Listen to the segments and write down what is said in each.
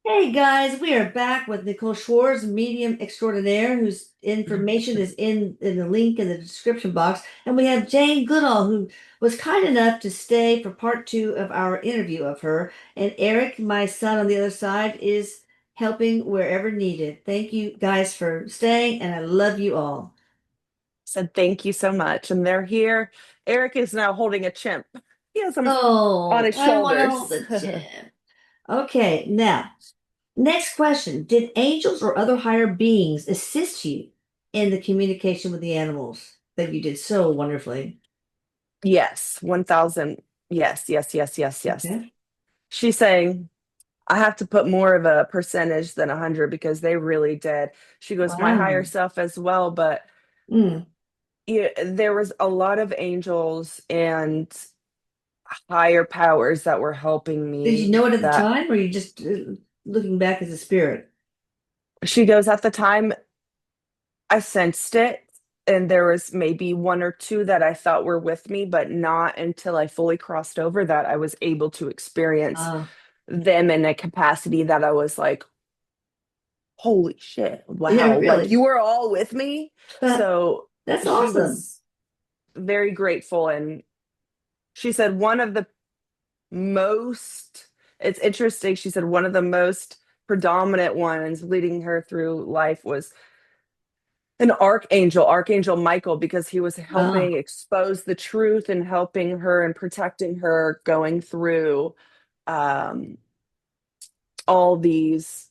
Hey guys, we are back with Nicole Schwartz, medium extraordinaire, whose information is in the link in the description box. And we have Jane Goodall, who was kind enough to stay for part two of our interview of her. And Erik, my son on the other side, is helping wherever needed. Thank you guys for staying, and I love you all. Said thank you so much. And they're here. Erik is now holding a chimp. He has him on Oh, his I want to hold shoulders. the gem. Okay, now. Next question. Did angels or other higher beings assist you in the communication with the animals that you did so wonderfully? Yes, 1000. Yes, yes, yes, yes, yes. Okay. She's saying, I have to put more of a percentage than 100 because they really did. She goes, my higher Wow. self as well. But Mm. yeah, there was a lot of angels and higher powers that were helping Did you me know it at the that time, or you just looking back as a spirit? she goes, at the time I sensed it, and there was maybe one or two that I thought were with me, but not until I fully crossed over that I was able to experience Uh, them in a capacity that I was like, holy shit, yeah, wow, like you really. were all with me. So That's she awesome. was very grateful. And she said, one of the most, it's interesting, she said, one of the most predominant ones leading her through life was an archangel, Archangel Michael, because he was helping Oh, expose the truth and helping her and protecting her going through um, all these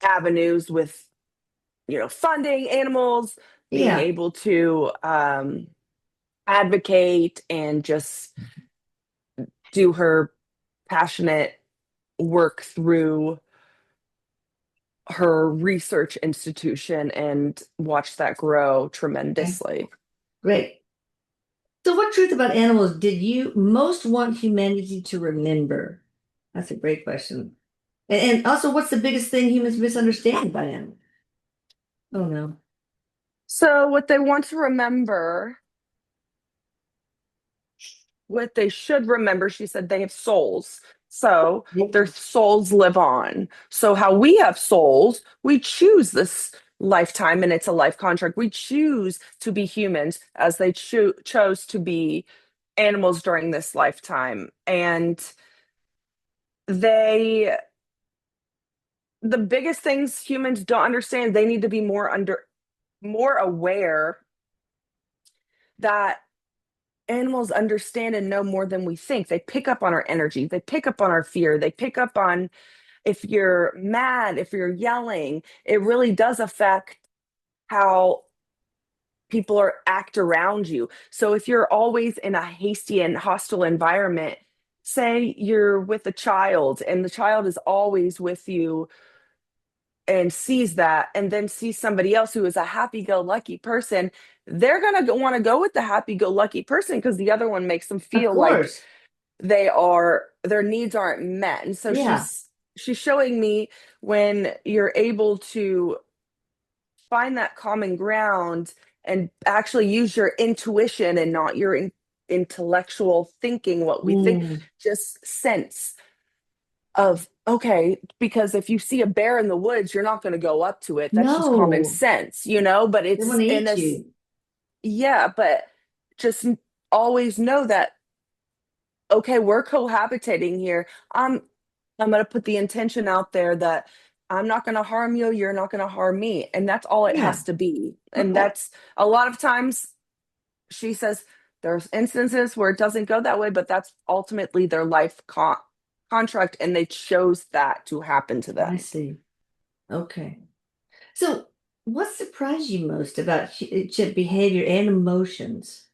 avenues with, funding animals, being yeah. able to advocate and just do her passionate work through her research institution and watch that grow Okay. tremendously. Great. So, what truth about animals did you most want humanity to remember? That's a great question. And also, what's the biggest thing humans misunderstand about animals? Oh no. So, what they want to remember, what they should remember, she said they have souls. So, their souls live on. So, how we have souls, we choose this lifetime and it's a life contract. We choose to be humans as they chose to be animals during this lifetime. And they, the biggest things humans don't understand, they need to be more aware that animals understand and know more than we think. They pick up on our energy, they pick up on our fear, they pick up on if you're mad, if you're yelling. It really does affect how people are act around you. So if you're always in a hasty and hostile environment, say you're with a child and the child is always with you and sees that and then sees somebody else who is a happy-go-lucky person, they're going to want to go with the happy-go-lucky person because the other one makes them Of feel like course. their needs aren't met. And so Yeah. she's showing me when you're able to find that common ground and actually use your intuition and not your intellectual thinking, what we think, Mm. just sense of okay, because if you see a bear in the woods you're not going to go up to it, that's just common No. sense, but They want it's to in eat this. you. Yeah, but just always know that okay, we're cohabitating here. I'm going to put the intention out there that I'm not going to harm you, you're not going to harm me, and that's all it Yeah. has to be. And Okay. that's a lot of times she says there's instances where it doesn't go that way, but that's ultimately their life contract and they chose that to happen to I them. see. Okay. So, what surprised you most about chip behavior and emotions?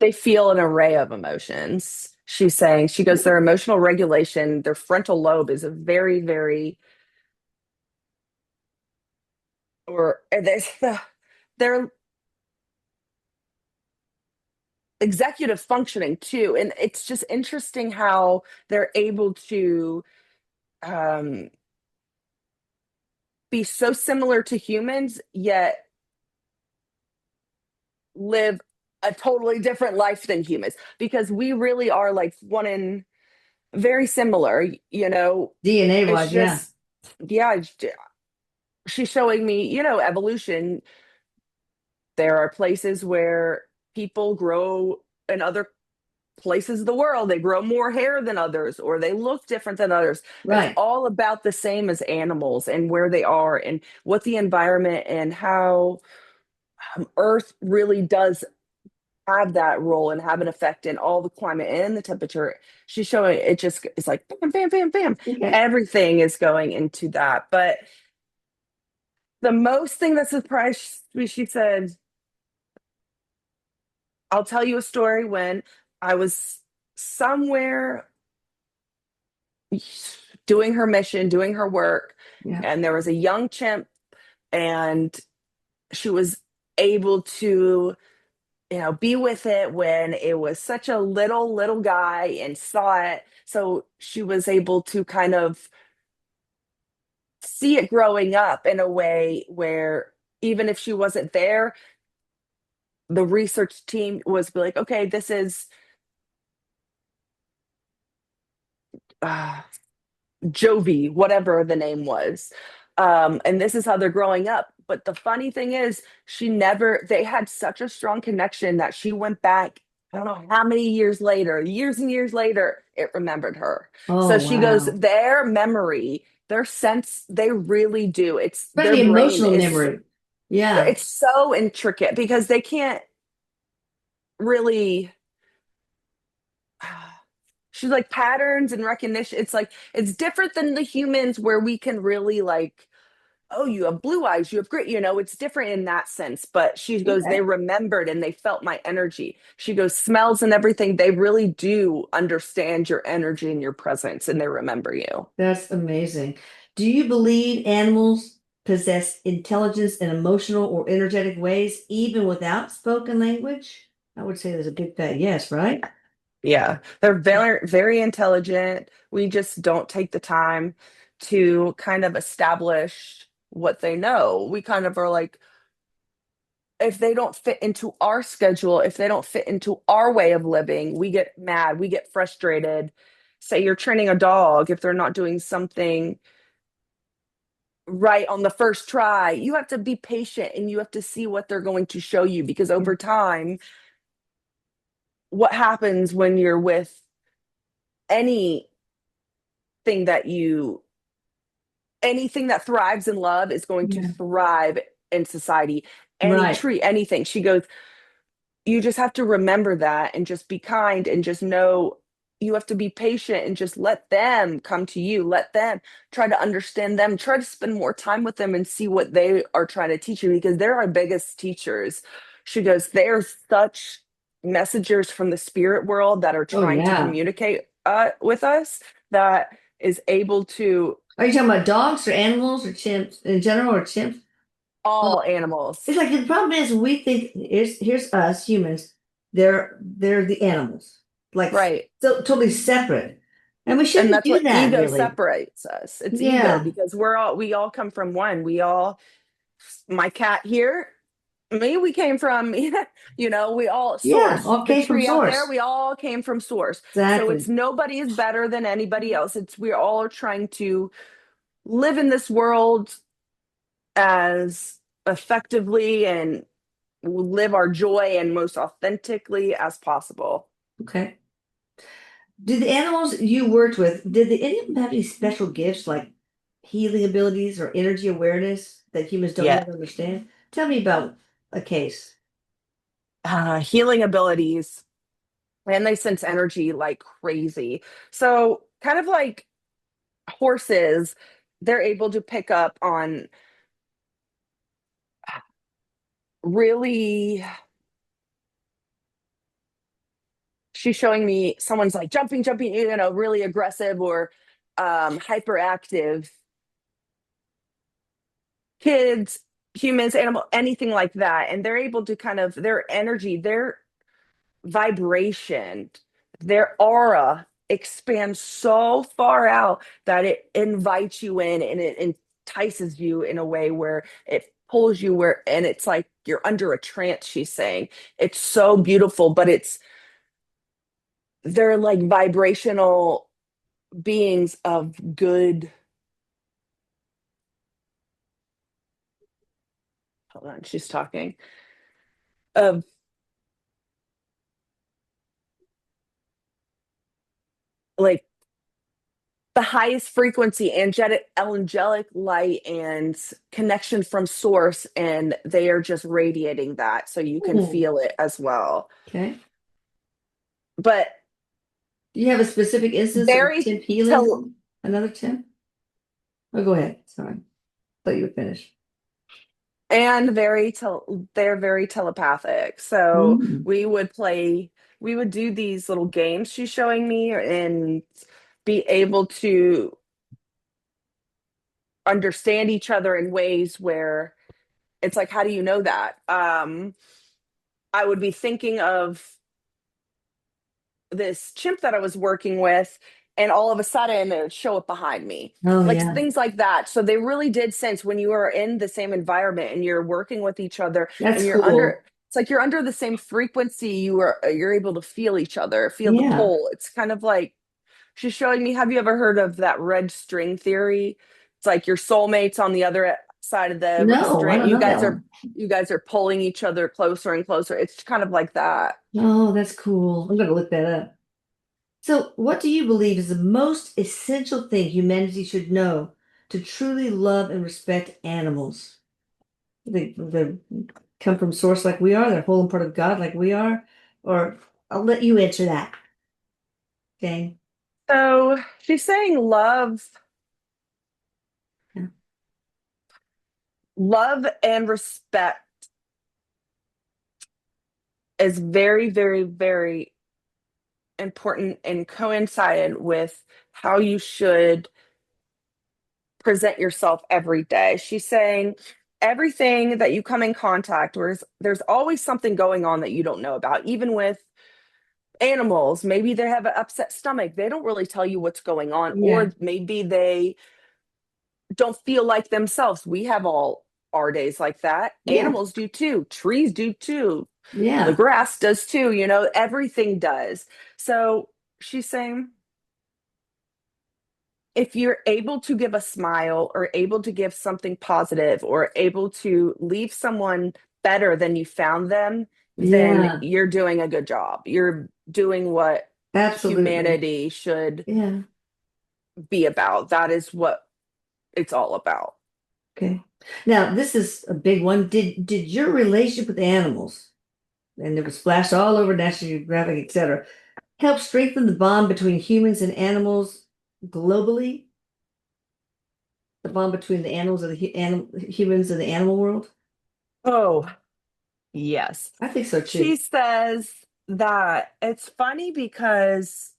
They feel an array of emotions. She's saying, she goes, their emotional regulation, their frontal lobe is a very, very, or there's their executive functioning too. And it's just interesting how they're able to um, be so similar to humans, yet live a totally different life than humans because we really are like one in very similar, you know. DNA It's wise, yeah. just, yeah, she's showing me, evolution. There are places where people grow in other places of the world. They grow more hair than others, or they look different than others. It's Right. all about the same as animals and where they are and what the environment and how Earth really does have that role and have an effect in all the climate and the temperature. She's showing it just it's like bam, bam, bam, bam. Okay. Everything is going into that. But the most thing that surprised me, she said, I'll tell you a story when I was somewhere doing her mission, doing her work, Yeah. and there was a young chimp, and she was able to, be with it when it was such a little guy and saw it. So she was able to kind of see it growing up in a way where even if she wasn't there, the research team was like, okay, this is uh, Jovi, whatever the name was. And this is how they're growing up. But the funny thing is, they had such a strong connection that she went back, I don't know how many years and years later, it remembered her. So Oh, she goes, wow. their memory, their sense, they really do. It's their Especially brain emotional is, memory. Yeah. it's so intricate because they can't really she's like patterns and recognition. It's like it's different than the humans where we can really like, oh, you have blue eyes, you have grit, it's different in that sense. But she goes, they Okay. remembered and they felt my energy. She goes, smells and everything, they really do understand your energy and your presence and they remember you. That's amazing. Do you believe animals possess intelligence in emotional or energetic ways, even without spoken language? I would say there's a big fat yes, right? Yeah, they're very intelligent. We just don't take the time to kind of establish what they know. We kind of are like, if they don't fit into our schedule, if they don't fit into our way of living, we get mad, we get frustrated. Say you're training a dog, if they're not doing something right on the first try, you have to be patient and you have to see what they're going to show you because over time, what happens when you're with anything that you anything that thrives in love is going to Yeah. thrive in society. Any Right. tree, anything. She goes, you just have to remember that and just be kind and just know you have to be patient and just let them come to you. Let them try to understand them. Try to spend more time with them and see what they are trying to teach you because they're our biggest teachers. She goes, they're such messengers from the spirit world that are Oh, trying to yeah. communicate with us that is able to Are you talking about dogs or animals or chimps in general or chimps? all Well, animals. it's like the problem is we think here's us humans. They're the animals, like Right. so totally separate, and we And shouldn't that's do what that ego really. separates us. It's ego Yeah. because we all come from one. We all my cat here, me, we came from, we all Yeah. source. All The came from tree out there, source. we all came from source. So it's Exactly. nobody is better than anybody else. It's we all are trying to live in this world as effectively and live our joy and most authentically as possible. Okay. Did the animals you worked with, did any of them have any special gifts like healing abilities or energy awareness that humans don't Yeah. yet understand? Tell me about a case. Healing abilities and they sense energy like crazy. So, kind of like horses, they're able to pick up on really she's showing me someone's like jumping, really aggressive or hyperactive kids, humans, animal, anything like that. And they're able to kind of their energy, their vibration, their aura expands so far out that it invites you in and it entices you in a way where it pulls you where and it's like you're under a trance, she's saying. It's so beautiful, but they're like vibrational. beings of good. Hold on, she's talking of like the highest frequency angelic light and connection from source, and they are just radiating that so you can Hmm. feel it as well. Okay. But Do you have a specific instance of very Tim healing tel- another Tim? Oh, go ahead. Sorry. Thought you were finished. and they're very telepathic. So Mm. we would do these little games she's showing me and be able to understand each other in ways where it's like, how do you know that? I would be thinking of this chimp that I was working with, and all of a sudden it would show up behind me. Oh, Like yeah. things like that. So they really did sense when you are in the same environment and you're working with each other and That's you're under, cool. it's like you're under the same frequency, you're able to feel each other, feel the Yeah. pull. It's kind of like she's showing me, have you ever heard of that red string theory? It's like your soulmates on the other side of the No, I string. don't know that one. You guys are pulling each other closer and closer. It's kind of like that. Oh, that's cool. I'm going to look that up. So, what do you believe is the most essential thing humanity should know to truly love and respect animals? They come from source like we are, they're a whole and part of God like we are, or I'll let you answer that. Okay. So she's saying Yeah. love and respect is very, very, very important and coincided with how you should present yourself every day. She's saying everything that you come in contact with, there's always something going on that you don't know about, even with animals. Maybe they have an upset stomach. They don't really tell you what's going on, Yeah. or maybe they don't feel like themselves. We have all our days like that. Yeah. Animals do too. Trees do too. The Yeah. grass does too. You know, everything does. So she's saying if you're able to give a smile or able to give something positive or able to leave someone better than you found them, then Yeah. you're doing a good job. You're doing what Absolutely. humanity should Yeah. be about. That is what it's all about. Okay. Now, this is a big one. Did your relationship with animals, and it was flashed all over National Geographic, etc., help strengthen the bond between humans and animals globally? The bond between the animals and the humans and the animal world? Oh, yes. I think so She too. says that it's funny because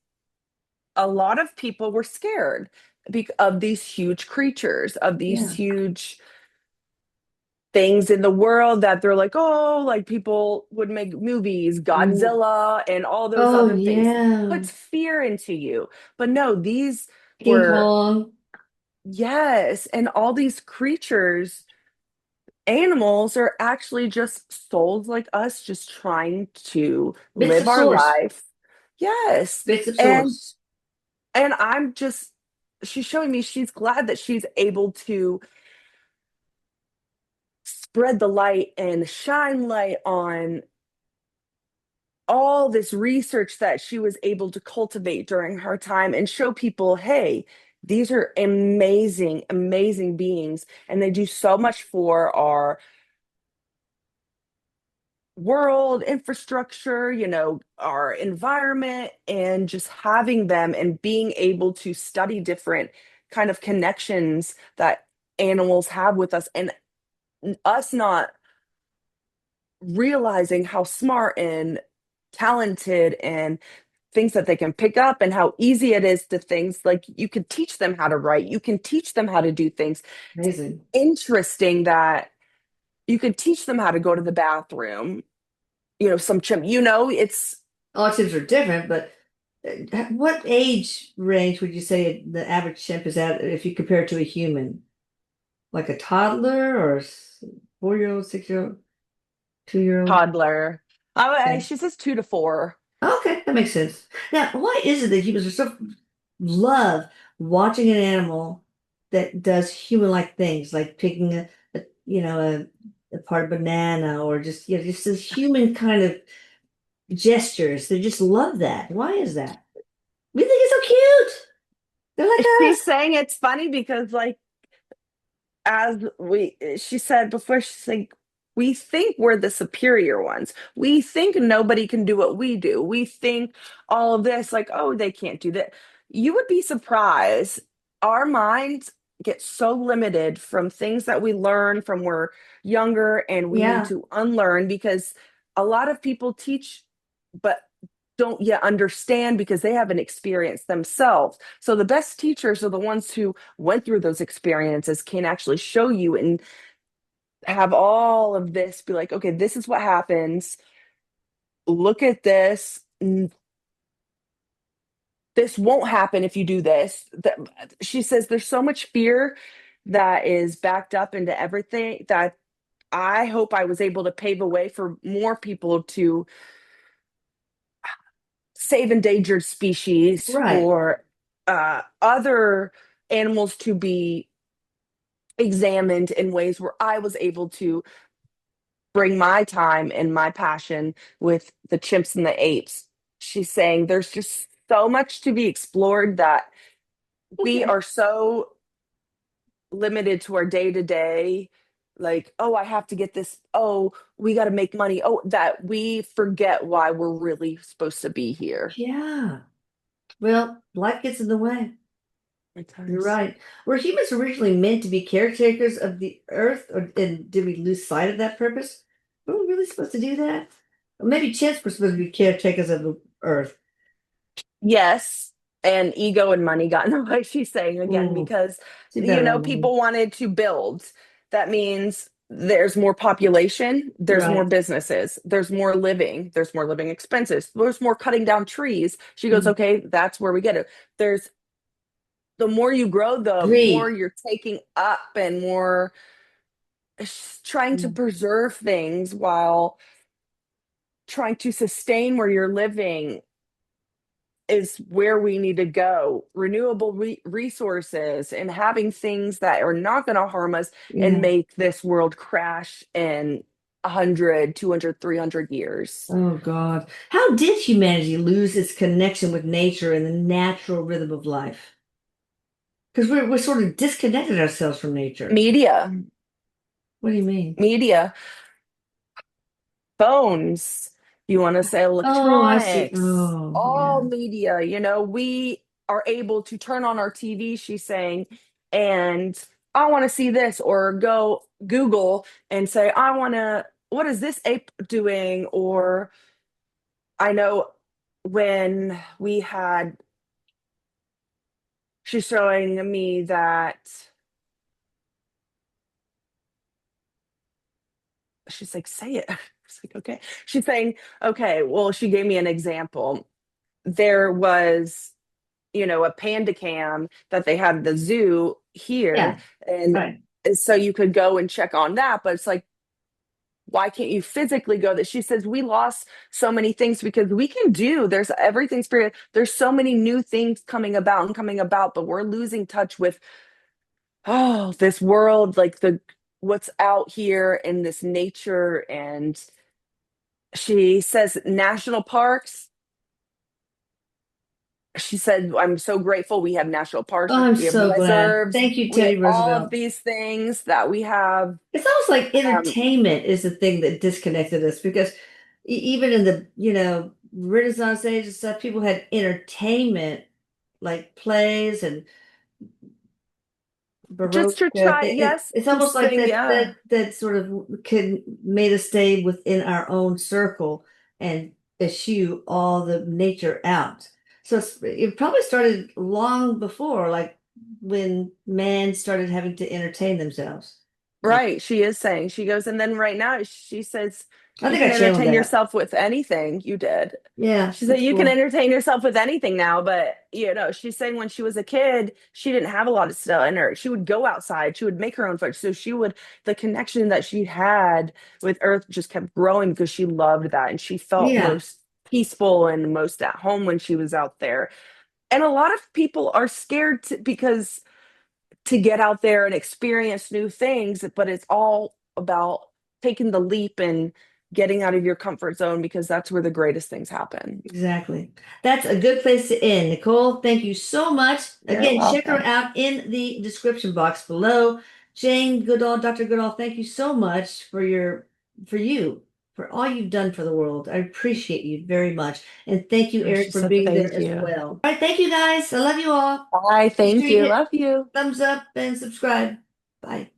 a lot of people were scared of these huge creatures, of these Yeah. huge things in the world that they're like, oh, like people would make movies, Mm. Godzilla, and all those Oh, other things. yeah. Puts fear into you. But no, these King were, Kong. yes, and all these creatures, animals are actually just souls like us, just trying to Bits live of our source. life. Yes. Bits of And source. I'm just, she's showing me she's glad that she's able to spread the light and shine light on all this research that she was able to cultivate during her time and show people, hey, these are amazing, amazing beings, and they do so much for our world infrastructure, you know, our environment, and just having them and being able to study different kind of connections that animals have with us, and us not realizing how smart and talented and things that they can pick up, and how easy it is to things like you can teach them how to write, you can teach them how to do things. It's Amazing. interesting that you could teach them how to go to the bathroom. You know, some chimp, you know, it's Autisms are different, but what age range would you say the average chimp is at if you compare it to a human? Like a toddler or 4-year-old, 6-year-old, 2-year-old? toddler. Okay. She says 2 to 4. Okay, that makes sense. Now, why is it that humans are so love watching an animal that does human-like things, like picking a part of banana or just just this human kind of gestures. They just love that. Why is that? We think it's so cute. They're like She's us. saying it's funny because, like, as we she said before, she's like, we think we're the superior ones. We think nobody can do what we do. We think all of this, like, oh, they can't do that. You would be surprised. Our minds get so limited from things that we learn from we're younger, and we need Yeah, to unlearn because a lot of people teach but don't yet understand because they haven't experienced themselves. So the best teachers are the ones who went through those experiences, can actually show you and have all of this be like, okay, this is what happens. Look at this. This won't happen if you do this. She says there's so much fear that is backed up into everything that I hope I was able to pave a way for more people to save endangered species, right. for other animals to be examined in ways where I was able to bring my time and my passion with the chimps and the apes. She's saying there's just so much to be explored that we Okay. are so limited to our day to day. Like, oh, I have to get this. Oh, we got to make money. Oh, that we forget why we're really supposed to be here Yeah. Well, life gets in the way. at You're times. right. Were humans originally meant to be caretakers of the earth, or and did we lose sight of that purpose? Were we really supposed to do that? Or maybe chimps were supposed to be caretakers of the earth. Yes, and ego and money got in the way, she's saying again, Ooh, because too bad about money. people wanted to build. That means there's more population, there's more Right. businesses, there's more living expenses, there's more cutting down trees. She goes, Mm. okay, that's where we get it. There's the more you grow, the more Greed. you're taking up and more trying to Mm. preserve things while trying to sustain where you're living is where we need to go. Renewable resources and having things that are not going to harm us and Yeah. make this world crash in 100, 200, 300 years. Oh God. How did humanity lose its connection with nature and the natural rhythm of life? Because we're sort of disconnected ourselves from nature. Media, What do you mean? media, phones, you want to say Oh, I see. electronics, Oh, all yeah. media, we are able to turn on our TV, she's saying, and I want to see this, or go Google and say, what is this ape doing? Or I know when we had, she's showing me that she's like, say it. It's like, okay. She's saying, okay, well, she gave me an example. There was a panda cam that they had at the zoo here, Yeah. and Right. so you could go and check on that, but it's like, why can't you physically go? That she says we lost so many things because we can do, there's everything's spirit, there's so many new things coming about, but we're losing touch with, oh, this world, like the what's out here in this nature. And she says national parks, she said, I'm so grateful we have national parks, Oh, I'm we have so glad. reserves, Thank you, we have Teddy all of Roosevelt. these things that we have. It's almost like um, entertainment is the thing that disconnected us because even in the, Renaissance age and stuff, people had entertainment like plays and just Baroque. to try, yes, It's to almost like sing, yeah. that sort of can made us stay within our own circle and eschew all the nature out. So it probably started long before, like when man started having to entertain themselves. Like, Right, she is saying, she goes, and then right now she says I you think can I channeled entertain that. yourself with anything. You did. Yeah, She said that's you can cool. entertain yourself with anything now, but she's saying when she was a kid, she didn't have a lot of stuff in her. She would go outside, she would make her own food. So the connection that she had with Earth just kept growing because she loved that and she felt Yeah. most peaceful and most at home when she was out there. And a lot of people are scared because to get out there and experience new things, but it's all about taking the leap and getting out of your comfort zone because that's where the greatest things happen. Exactly. That's a good place to end. Nicole, thank you so much. You're Again, check her welcome. out in the description box below. Jane Goodall, Dr. Goodall, thank you so much for for all you've done for the world. I appreciate you very much. And thank you, Eric, She for said, being there thank as you. well. All right, thank you guys. I love you all. Bye. Make sure Thank you you. hit Love you. thumbs up and subscribe. Bye.